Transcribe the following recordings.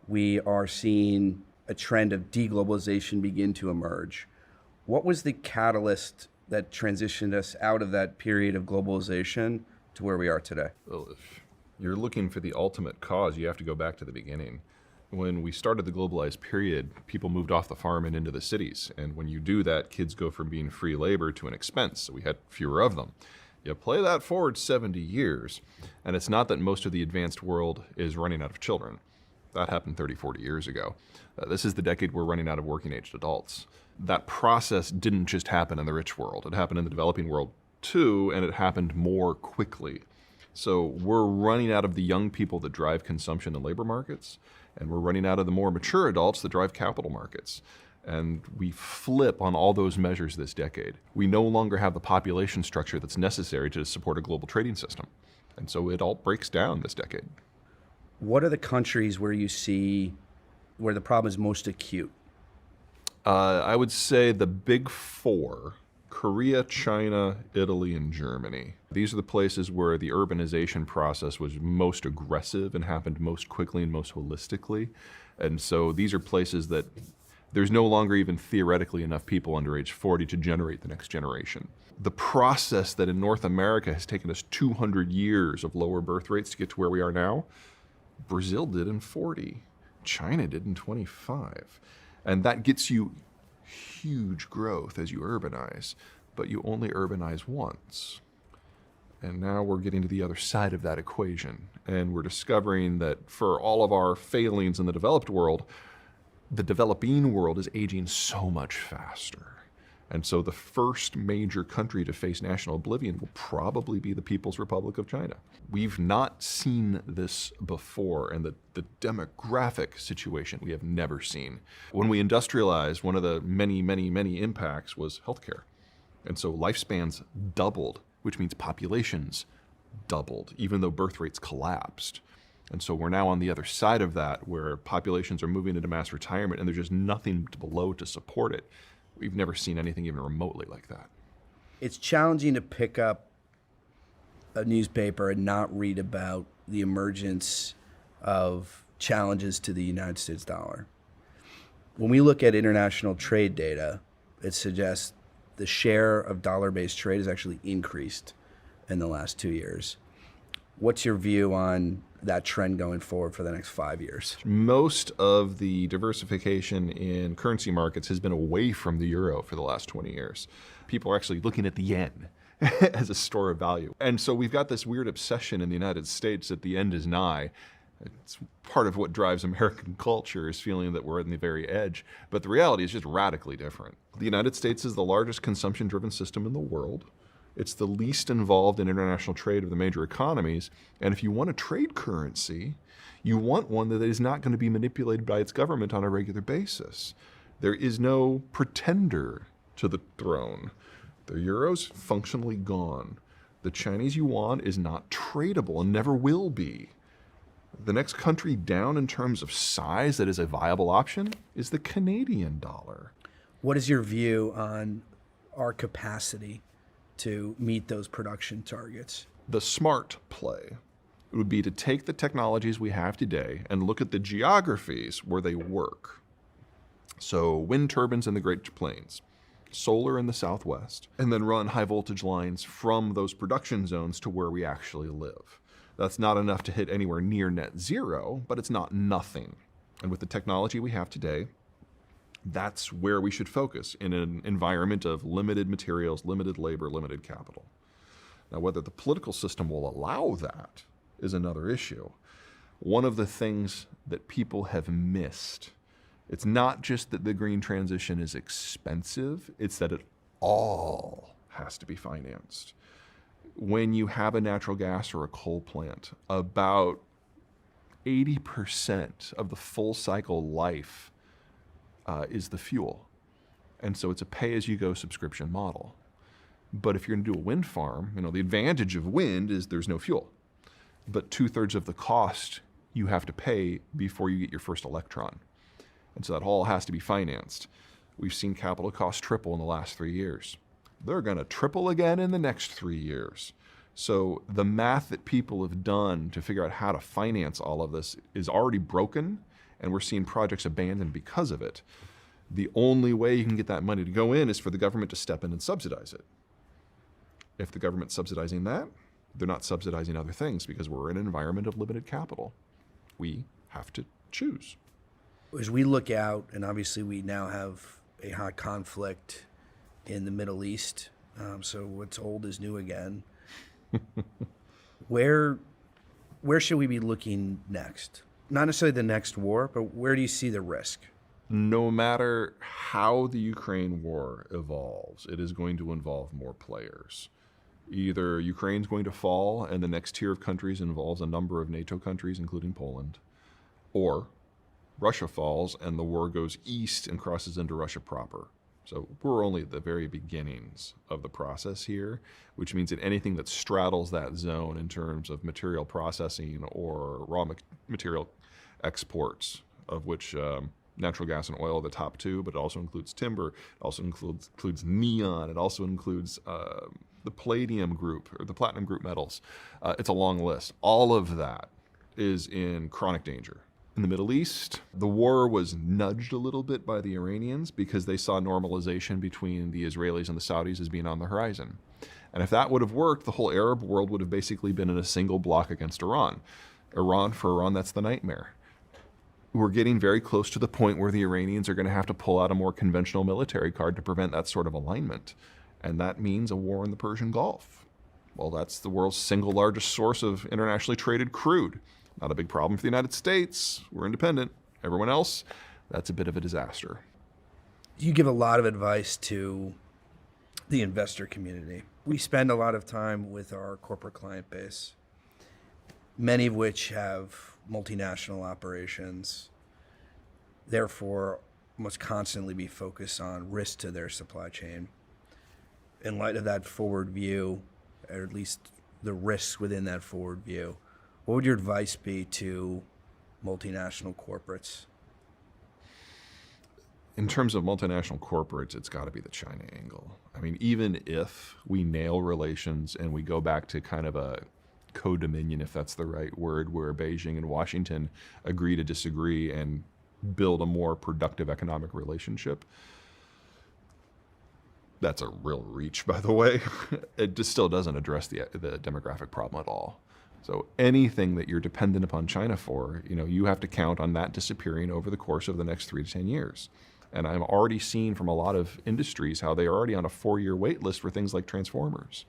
we are seeing a trend of deglobalization begin to emerge. What was the catalyst that transitioned us out of that period of globalization to where we are today? Well, if you're looking for the ultimate cause, you have to go back to the beginning. When we started the globalized period, people moved off the farm and into the cities. And when you do that, kids go from being free labor to an expense. So we had fewer of them. You play that forward 70 years, and it's not that most of the advanced world is running out of children. That happened 30, 40 years ago. This is the decade we're running out of working-aged adults. That process didn't just happen in the rich world. It happened in the developing world too, and it happened more quickly. So we're running out of the young people that drive consumption and labor markets, and we're running out of the more mature adults that drive capital markets. And we flip on all those measures this decade. We no longer have the population structure that's necessary to support a global trading system. And so it all breaks down this decade. What are the countries where you see where the problem is most acute? I would say the big four: Korea, China, Italy, and Germany. These are the places where the urbanization process was most aggressive and happened most quickly and most holistically. And so these are places that there's no longer even theoretically enough people under age 40 to generate the next generation. The process that in North America has taken us 200 years of lower birth rates to get to where we are now, Brazil did in 40. China did in 25. And that gets you huge growth as you urbanize, but you only urbanize once. And now we're getting to the other side of that equation. And we're discovering that for all of our failings in the developed world, the developing world is aging so much faster. And so the first major country to face national oblivion will probably be the People's Republic of China. We've not seen this before, and the demographic situation we have never seen. When we industrialized, one of the many, many, many impacts was healthcare. And so lifespans doubled, which means populations doubled, even though birth rates collapsed. And so we're now on the other side of that, where populations are moving into mass retirement and there's just nothing below to support it. We've never seen anything even remotely like that. It's challenging to pick up a newspaper and not read about the emergence of challenges to the United States dollar. When we look at international trade data, it suggests the share of dollar-based trade has actually increased in the last 2 years. What's your view on that trend going forward for the next 5 years? Most of the diversification in currency markets has been away from the euro for the last 20 years. People are actually looking at the yen as a store of value. And so we've got this weird obsession in the United States that the end is nigh. It's part of what drives American culture, is feeling that we're on the very edge. But the reality is just radically different. The United States is the largest consumption-driven system in the world. It's the least involved in international trade of the major economies. And if you want a trade currency, you want one that is not going to be manipulated by its government on a regular basis. There is no pretender to the throne. The euro's functionally gone. The Chinese yuan is not tradable and never will be. The next country down in terms of size that is a viable option is the Canadian dollar. What is your view on our capacity to meet those production targets? The smart play would be to take the technologies we have today and look at the geographies where they work. So wind turbines in the Great Plains, solar in the Southwest, and then run high voltage lines from those production zones to where we actually live. That's not enough to hit anywhere near net zero, but it's not nothing. And with the technology we have today, that's where we should focus, in an environment of limited materials, limited labor, limited capital. Now, whether the political system will allow that is another issue. One of the things that people have missed, it's not just that the green transition is expensive, it's that it all has to be financed. When you have a natural gas or a coal plant, about 80% of the full cycle life is the fuel. And so it's a pay-as-you-go subscription model. But if you're going to do a wind farm, the advantage of wind is there's no fuel. But 2/3 of the cost you have to pay before you get your first electron. And so that all has to be financed. We've seen capital costs triple in the last 3 years. They're going to triple again in the next 3 years. So the math that people have done to figure out how to finance all of this is already broken, and we're seeing projects abandoned because of it. The only way you can get that money to go in is for the government to step in and subsidize it. If the government's subsidizing that, they're not subsidizing other things because we're in an environment of limited capital. We have to choose. As we look out, and obviously we now have a hot conflict in the Middle East, so what's old is new again. Where should we be looking next? Not necessarily the next war, but where do you see the risk? No matter how the Ukraine war evolves, it is going to involve more players. Either Ukraine's going to fall and the next tier of countries involves a number of NATO countries, including Poland, or Russia falls and the war goes east and crosses into Russia proper. So we're only at the very beginnings of the process here, which means that anything that straddles that zone in terms of material processing or raw material exports, of which natural gas and oil are the top two, but it also includes timber, it also includes neon, it also includes the palladium group or the platinum group metals. It's a long list. All of that is in chronic danger. In the Middle East, the war was nudged a little bit by the Iranians because they saw normalization between the Israelis and the Saudis as being on the horizon. And if that would have worked, the whole Arab world would have basically been in a single block against Iran. For Iran, that's the nightmare. We're getting very close to the point where the Iranians are going to have to pull out a more conventional military card to prevent that sort of alignment. And that means a war in the Persian Gulf. Well, that's the world's single largest source of internationally traded crude. Not a big problem for the United States. We're independent. Everyone else, that's a bit of a disaster. You give a lot of advice to the investor community. We spend a lot of time with our corporate client base, many of which have multinational operations, therefore must constantly be focused on risk to their supply chain. In light of that forward view, or at least the risks within that forward view, what would your advice be to multinational corporates? In terms of multinational corporates, it's got to be the China angle. I mean, even if we nail relations and we go back to kind of a co-dominion, if that's the right word, where Beijing and Washington agree to disagree and build a more productive economic relationship, that's a real reach, by the way. It just still doesn't address the demographic problem at all. So anything that you're dependent upon China for, you have to count on that disappearing over the course of the next 3 to 10 years. And I'm already seeing from a lot of industries how they are already on a 4-year wait list for things like transformers.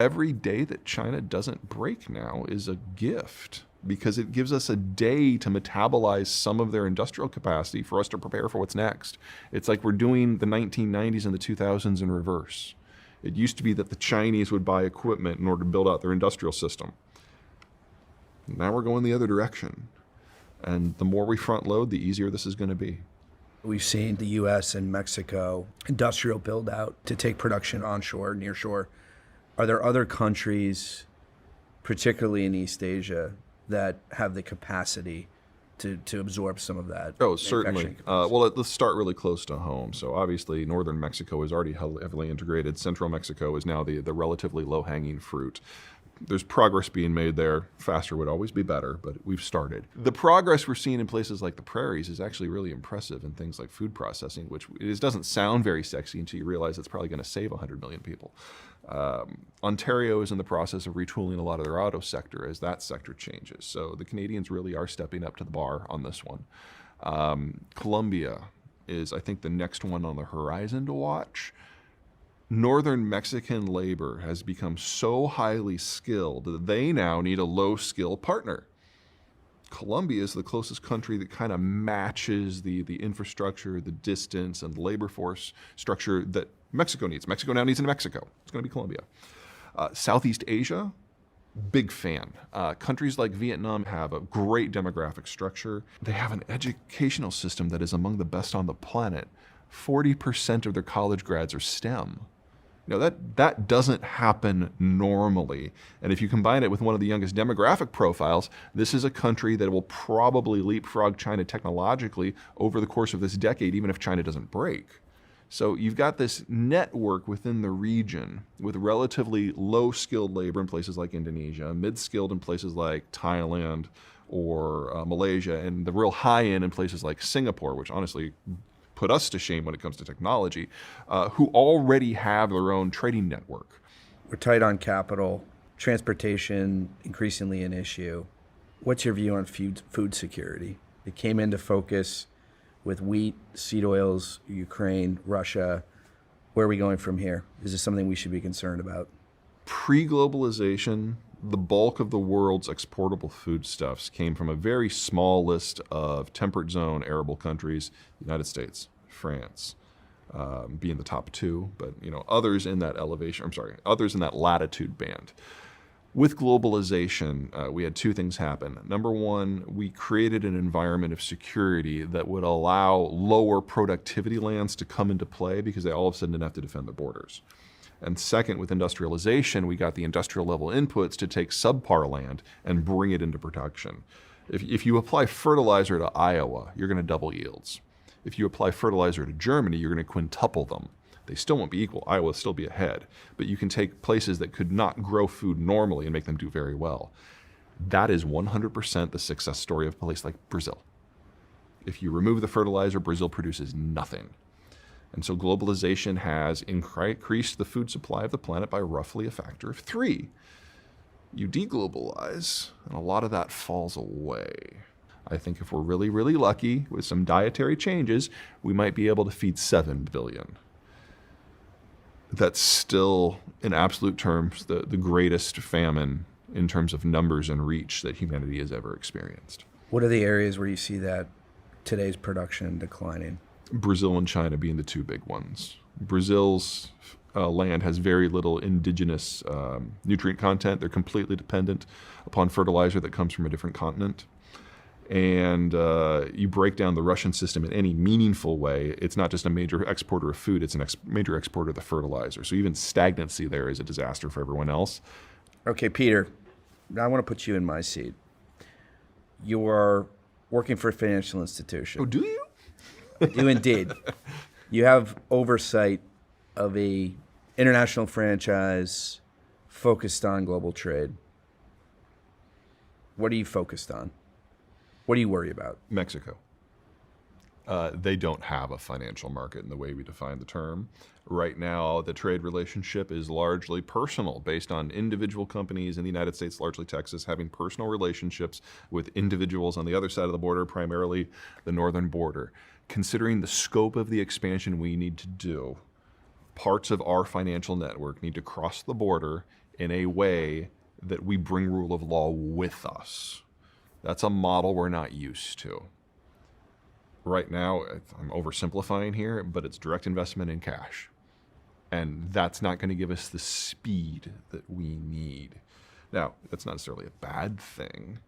Every day that China doesn't break now is a gift because it gives us a day to metabolize some of their industrial capacity for us to prepare for what's next. It's like we're doing the 1990s and the 2000s in reverse. It used to be that the Chinese would buy equipment in order to build out their industrial system. Now we're going the other direction. And the more we front load, the easier this is going to be. We've seen the U.S. and Mexico industrial build out to take production onshore, nearshore. Are there other countries, particularly in East Asia, that have the capacity to absorb some of that? Oh, certainly. Well, let's start really close to home. So obviously, northern Mexico is already heavily integrated. Central Mexico is now the relatively low-hanging fruit. There's progress being made there. Faster would always be better, but we've started. The progress we're seeing in places like the prairies is actually really impressive in things like food processing, which doesn't sound very sexy until you realize it's probably going to save 100 million people. Ontario is in the process of retooling a lot of their auto sector as that sector changes. So the Canadians really are stepping up to the bar on this one. Colombia is, I think, the next one on the horizon to watch. Northern Mexican labor has become so highly skilled that they now need a low-skill partner. Colombia is the closest country that kind of matches the infrastructure, the distance, and the labor force structure that Mexico needs. Mexico now needs in Mexico. It's going to be Colombia. Southeast Asia, big fan. Countries like Vietnam have a great demographic structure. They have an educational system that is among the best on the planet. 40% of their college grads are STEM. That doesn't happen normally. And if you combine it with one of the youngest demographic profiles, this is a country that will probably leapfrog China technologically over the course of this decade, even if China doesn't break. So you've got this network within the region with relatively low-skilled labor in places like Indonesia, mid-skilled in places like Thailand or Malaysia, and the real high end in places like Singapore, which honestly put us to shame when it comes to technology, who already have their own trading network. We're tight on capital, transportation increasingly an issue. What's your view on food security? It came into focus with wheat, seed oils, Ukraine, Russia. Where are we going from here? Is this something we should be concerned about? Pre-globalization, the bulk of the world's exportable foodstuffs came from a very small list of temperate zone arable countries, the United States, France, being the top two, but others in that others in that latitude band. With globalization, we had two things happen. Number one, we created an environment of security that would allow lower productivity lands to come into play because they all of a sudden didn't have to defend their borders. And second, with industrialization, we got the industrial level inputs to take subpar land and bring it into production. If you apply fertilizer to Iowa, you're going to double yields. If you apply fertilizer to Germany, you're going to quintuple them. They still won't be equal. Iowa will still be ahead. But you can take places that could not grow food normally and make them do very well. That is 100% the success story of a place like Brazil. If you remove the fertilizer, Brazil produces nothing. And so globalization has increased the food supply of the planet by roughly a factor of 3. You deglobalize, and a lot of that falls away. I think if we're really, really lucky with some dietary changes, we might be able to feed 7 billion. That's still, in absolute terms, the greatest famine in terms of numbers and reach that humanity has ever experienced. What are the areas where you see that today's production declining? Brazil and China being the two big ones. Brazil's land has very little indigenous nutrient content. They're completely dependent upon fertilizer that comes from a different continent. And you break down the Russian system in any meaningful way, it's not just a major exporter of food, it's a major exporter of the fertilizer. So even stagnancy there is a disaster for everyone else. Okay, Peter, now I want to put you in my seat. You are working for a financial institution. Oh, do you? I do indeed. You have oversight of a international franchise focused on global trade. What are you focused on? What do you worry about? Mexico. They don't have a financial market in the way we define the term. Right now, the trade relationship is largely personal, based on individual companies in the United States, largely Texas, having personal relationships with individuals on the other side of the border, primarily the northern border. Considering the scope of the expansion we need to do, parts of our financial network need to cross the border in a way that we bring rule of law with us. That's a model we're not used to. Right now, I'm oversimplifying here, but it's direct investment in cash. And that's not going to give us the speed that we need. Now, that's not necessarily a bad thing.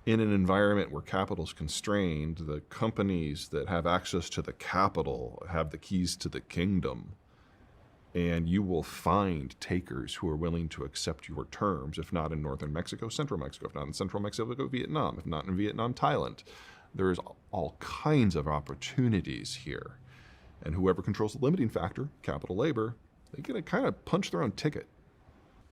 In an environment where capital is constrained, the companies that have access to the capital have the keys to the kingdom. And you will find takers who are willing to accept your terms, if not in northern Mexico, central Mexico, if not in central Mexico, Vietnam, if not in Vietnam, Thailand. There's all kinds of opportunities here. And whoever controls the limiting factor, capital labor, they get to kind of punch their own ticket.